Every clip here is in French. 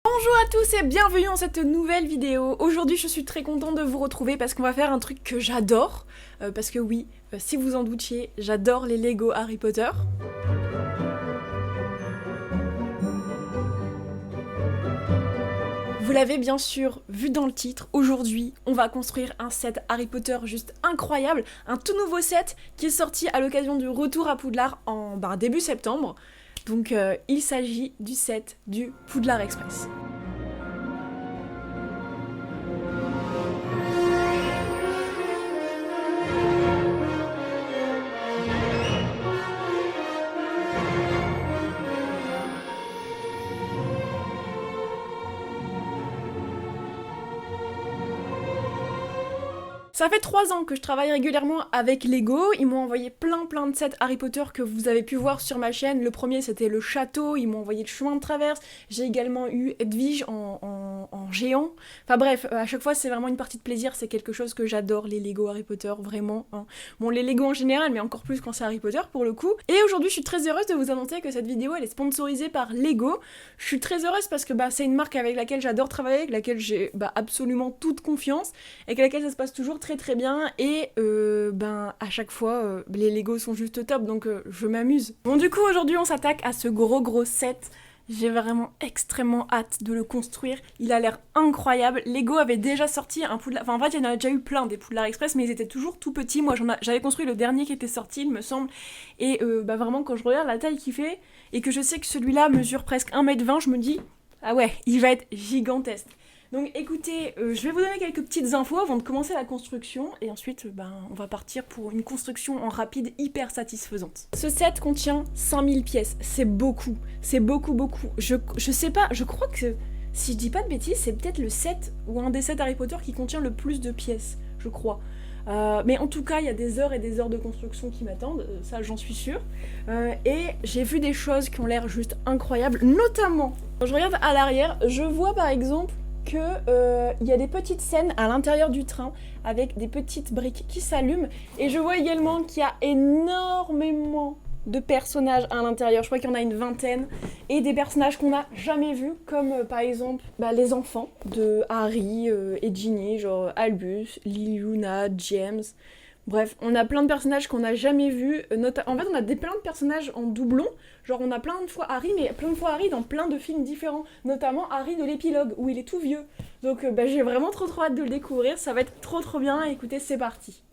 Bonjour à tous et bienvenue dans cette nouvelle vidéo. Aujourd'hui je suis très contente de vous retrouver parce qu'on va faire un truc que j'adore. Parce que oui, si vous en doutiez, j'adore les Lego Harry Potter. Vous l'avez bien sûr vu dans le titre, aujourd'hui on va construire un set Harry Potter juste incroyable, un tout nouveau set qui est sorti à l'occasion du retour à Poudlard en début septembre. Donc il s'agit du set du Poudlard Express. Ça fait 3 ans que je travaille régulièrement avec Lego, ils m'ont envoyé plein de sets Harry Potter que vous avez pu voir sur ma chaîne. Le premier c'était le château, ils m'ont envoyé le chemin de traverse, j'ai également eu Edwige en géant. Enfin bref, à chaque fois c'est vraiment une partie de plaisir, c'est quelque chose que j'adore, les Lego Harry Potter, vraiment. Hein. Bon, les Lego en général, mais encore plus quand c'est Harry Potter pour le coup. Et aujourd'hui je suis très heureuse de vous annoncer que cette vidéo elle est sponsorisée par Lego. Je suis très heureuse parce que c'est une marque avec laquelle j'adore travailler, avec laquelle j'ai absolument toute confiance, et avec laquelle ça se passe toujours très bien, et à chaque fois les Lego sont juste top, donc je m'amuse. Bon, du coup aujourd'hui on s'attaque à ce gros set. J'ai vraiment extrêmement hâte de le construire, il a l'air incroyable. Lego avait déjà sorti un Poudlard, enfin en fait il y en a déjà eu plein des Poudlard Express, mais ils étaient toujours tout petits. Moi j'avais construit le dernier qui était sorti il me semble, et vraiment quand je regarde la taille qu'il fait, et que je sais que celui-là mesure presque 1m20, je me dis ah ouais, il va être gigantesque. Donc écoutez, je vais vous donner quelques petites infos avant de commencer la construction, et ensuite on va partir pour une construction en rapide hyper satisfaisante. Ce set contient 5000 pièces, c'est beaucoup. Je sais pas, je crois que, si je dis pas de bêtises, c'est peut-être le set ou un des sets Harry Potter qui contient le plus de pièces, je crois. Mais en tout cas, il y a des heures et des heures de construction qui m'attendent, ça j'en suis sûre. Et j'ai vu des choses qui ont l'air juste incroyables, notamment, quand je regarde à l'arrière, je vois par exemple que y a des petites scènes à l'intérieur du train avec des petites briques qui s'allument, et je vois également qu'il y a énormément de personnages à l'intérieur, je crois qu'il y en a une vingtaine, et des personnages qu'on n'a jamais vus, comme par exemple les enfants de Harry et Ginny, genre Albus, Lily, Luna, James. Bref, on a plein de personnages qu'on n'a jamais vus. En fait, on a plein de personnages en doublon. Genre, on a plein de fois Harry, mais plein de fois Harry dans plein de films différents. Notamment Harry de l'épilogue, où il est tout vieux. Donc, j'ai vraiment trop hâte de le découvrir. Ça va être trop bien. Écoutez, c'est parti.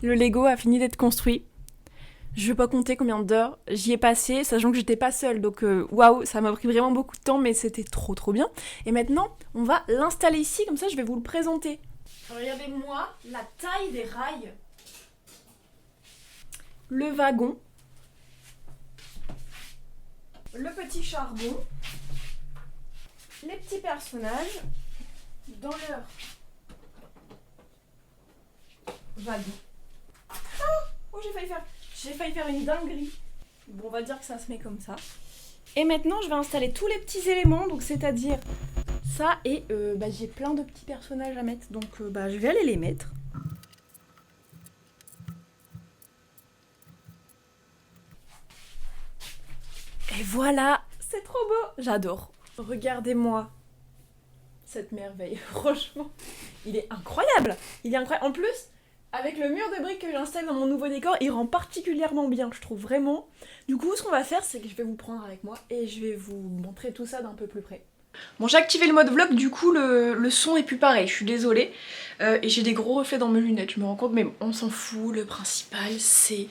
Le Lego a fini d'être construit. Je vais pas compter combien d'heures j'y ai passé, sachant que j'étais pas seule, donc waouh, ça m'a pris vraiment beaucoup de temps, mais c'était trop bien. Et maintenant, on va l'installer ici, comme ça je vais vous le présenter. Regardez-moi la taille des rails. Le wagon. Le petit charbon. Les petits personnages dans leur wagon. Oh, j'ai failli faire une dinguerie. Bon, on va dire que ça se met comme ça. Et maintenant, je vais installer tous les petits éléments, donc c'est-à-dire ça et j'ai plein de petits personnages à mettre, donc je vais aller les mettre. Et voilà, c'est trop beau, j'adore. Regardez-moi cette merveille, franchement, il est incroyable. En plus, avec le mur de briques que j'installe dans mon nouveau décor, il rend particulièrement bien, je trouve vraiment. Du coup, ce qu'on va faire, c'est que je vais vous prendre avec moi et je vais vous montrer tout ça d'un peu plus près. Bon, j'ai activé le mode vlog, du coup le son est plus pareil, je suis désolée. Et j'ai des gros reflets dans mes lunettes, je me rends compte, mais on s'en fout, le principal c'est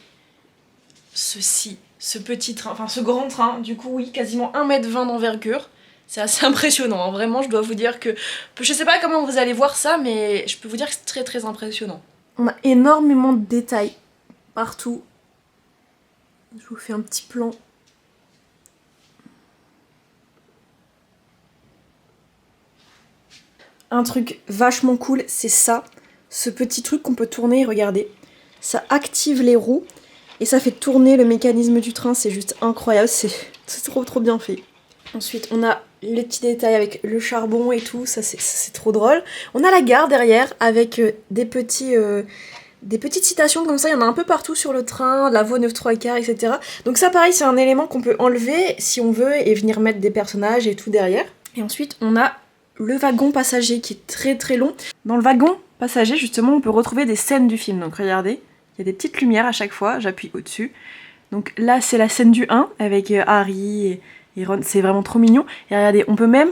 ceci, ce petit train, enfin ce grand train, du coup oui, quasiment 1,20 m d'envergure. C'est assez impressionnant, hein. Vraiment je dois vous dire que... Je sais pas comment vous allez voir ça, mais je peux vous dire que c'est très impressionnant. On a énormément de détails partout. Je vous fais un petit plan. Un truc vachement cool, c'est ça. Ce petit truc qu'on peut tourner, regardez. Ça active les roues et ça fait tourner le mécanisme du train, c'est juste incroyable, c'est trop bien fait. Ensuite, on a les petits détails avec le charbon et tout, ça c'est trop drôle. On a la gare derrière avec des petites citations comme ça, il y en a un peu partout sur le train, la voie 9 3/4, etc. Donc ça pareil, c'est un élément qu'on peut enlever si on veut et venir mettre des personnages et tout derrière. Et ensuite, on a le wagon passager qui est très long. Dans le wagon passager, justement, on peut retrouver des scènes du film. Donc regardez, il y a des petites lumières à chaque fois, j'appuie au-dessus. Donc là, c'est la scène du 1 avec Harry et Ron, c'est vraiment trop mignon. Et regardez, on peut même...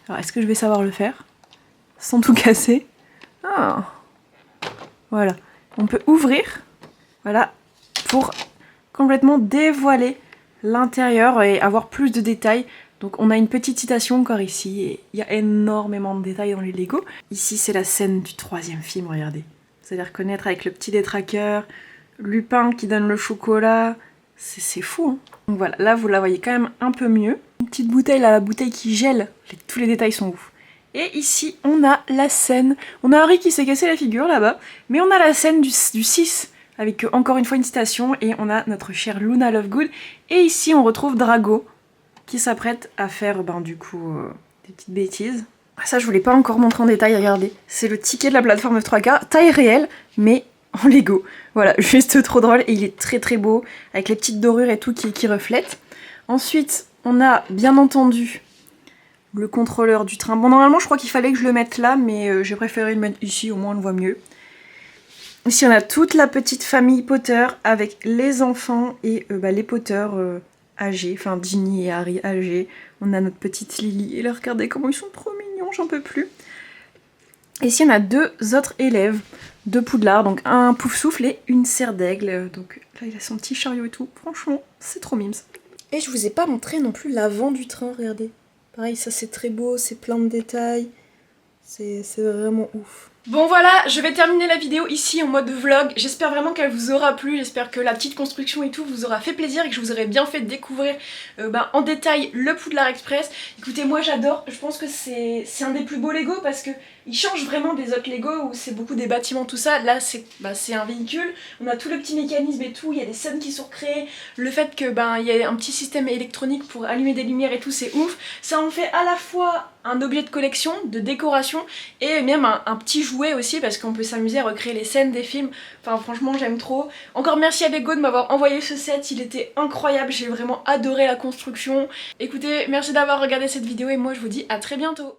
Alors, est-ce que je vais savoir le faire sans tout casser? Ah. Voilà. On peut ouvrir, voilà, pour complètement dévoiler l'intérieur et avoir plus de détails. Donc on a une petite citation encore ici, et il y a énormément de détails dans les Lego. Ici c'est la scène du 3e film, regardez. Vous allez reconnaître avec le petit détraqueur, Lupin qui donne le chocolat, c'est fou hein. Donc voilà, là vous la voyez quand même un peu mieux. Une petite bouteille là, la bouteille qui gèle, tous les détails sont ouf. Et ici on a la scène, on a Harry qui s'est cassé la figure là-bas, mais on a la scène du 6, avec encore une fois une citation, et on a notre chère Luna Lovegood. Et ici on retrouve Drago, qui s'apprête à faire des petites bêtises. Ça je vous l'ai pas encore montré en détail, regardez. C'est le ticket de la plateforme F3K, taille réelle, mais en Lego. Voilà, juste trop drôle, et il est très beau, avec les petites dorures et tout qui reflètent. Ensuite, on a bien entendu le contrôleur du train. Bon, normalement je crois qu'il fallait que je le mette là, mais j'ai préféré le mettre ici, au moins on le voit mieux. Ici on a toute la petite famille Potter, avec les enfants et les Potter... âgés, enfin Ginny et Harry âgés. On a notre petite Lily, et là regardez comment ils sont trop mignons, j'en peux plus. Et ici on a 2 autres élèves de Poudlard, donc un Poufsouffle et une Serre d'Aigle. Donc là il a son petit chariot et tout, franchement c'est trop mimes. Et je vous ai pas montré non plus l'avant du train, regardez. Pareil, ça c'est très beau, c'est plein de détails, c'est vraiment ouf. Bon voilà, je vais terminer la vidéo ici en mode vlog. J'espère vraiment qu'elle vous aura plu, j'espère que la petite construction et tout vous aura fait plaisir et que je vous aurai bien fait découvrir en détail le Poudlard Express. Écoutez, moi j'adore, je pense que c'est un des plus beaux Lego parce que il change vraiment des autres Lego où c'est beaucoup des bâtiments, tout ça. Là c'est un véhicule, on a tout le petit mécanisme et tout, il y a des scènes qui sont recréées, le fait que il y a un petit système électronique pour allumer des lumières et tout, c'est ouf. Ça en fait à la fois un objet de collection, de décoration et même un petit jouet aussi parce qu'on peut s'amuser à recréer les scènes des films. Enfin franchement j'aime trop. Encore merci à Lego de m'avoir envoyé ce set, il était incroyable, j'ai vraiment adoré la construction. Écoutez, merci d'avoir regardé cette vidéo et moi je vous dis à très bientôt.